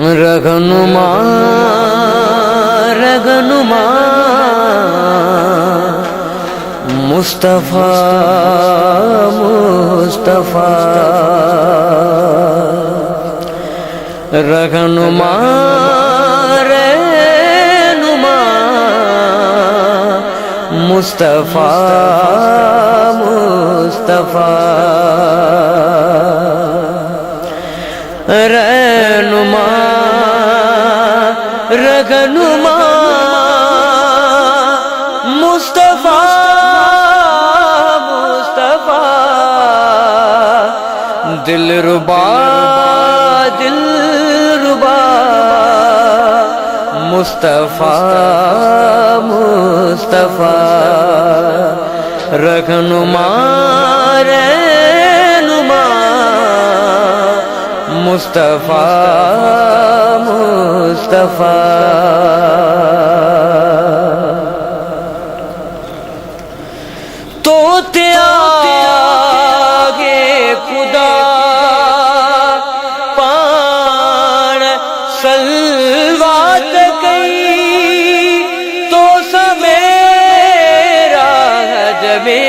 رہنما رہنما مصطفیٰ مصطفیٰ رہنما رہنما مصطفیٰ مصطفیٰ رہنما رہنما مصطفیٰ مصطفیٰ دلربا دلربا مصطفیٰ مصطفیٰ رہنما رہنما مصطفیٰ مصطفیٰ توتے آگے خدا پان سلوات گئی تو سمیرا جبے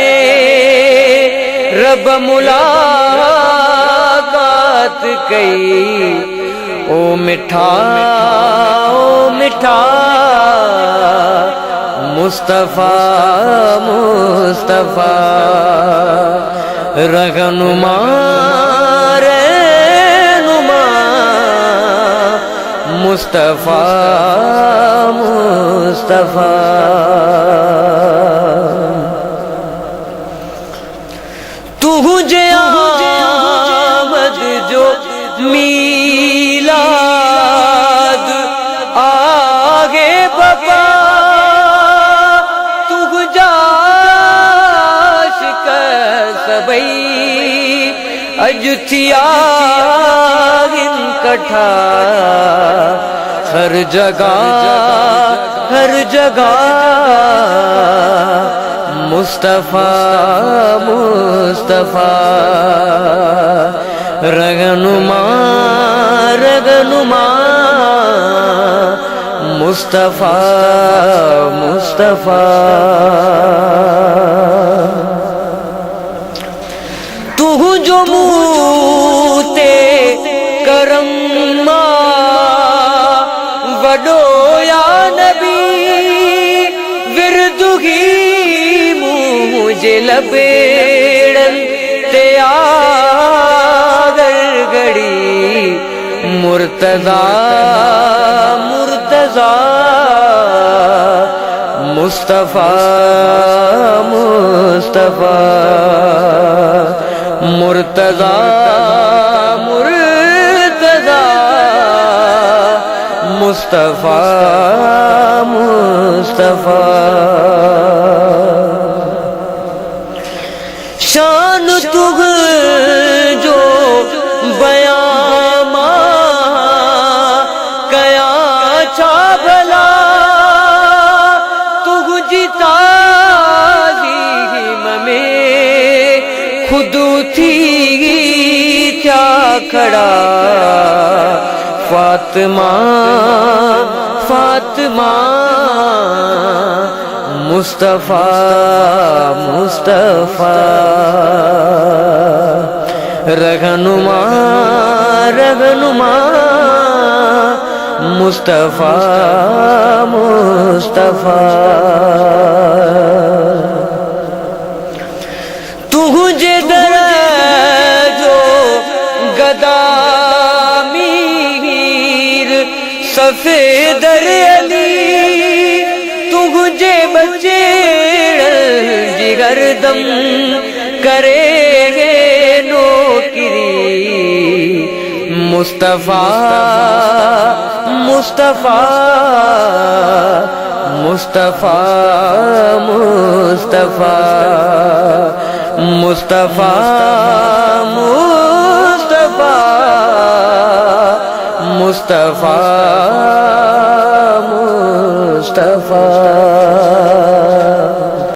رب ملاقات کئی او مٹھا مصطفیٰ مصطفیٰ رہنما رہنما مصطفیٰ مصطفیٰ تجھے آمد جو میلاد آگے بپا اجتیا ان کٹھا ہر جگہ مصطفیٰ مصطفیٰ رہنما رہنما مصطفیٰ مصطفیٰ تو جو موتے کرم وڈو یا نبی وردگی مجھے لبیڑن تے آگر گڑی مرتضیٰ مرتضیٰ مصطفیٰ مصطفیٰ مرتضیٰ مرتضیٰ مصطفیٰ مصطفیٰ شان تجھ جو بیان کیا چھا بھلا تجھ جیتا خود تھی کیا کھڑا فاطمہ فاطمہ مصطفیٰ مصطفیٰ رہنما رہنما مصطفیٰ مصطفیٰ تجھے در جو گدا میر سفیدر علی تجھے بچے جگر دم کرے گے نوکری مصطفیٰ مصطفیٰ مصطفیٰ مصطفیٰ مصطفیٰ مصطفیٰ مصطفیٰ مصطفیٰ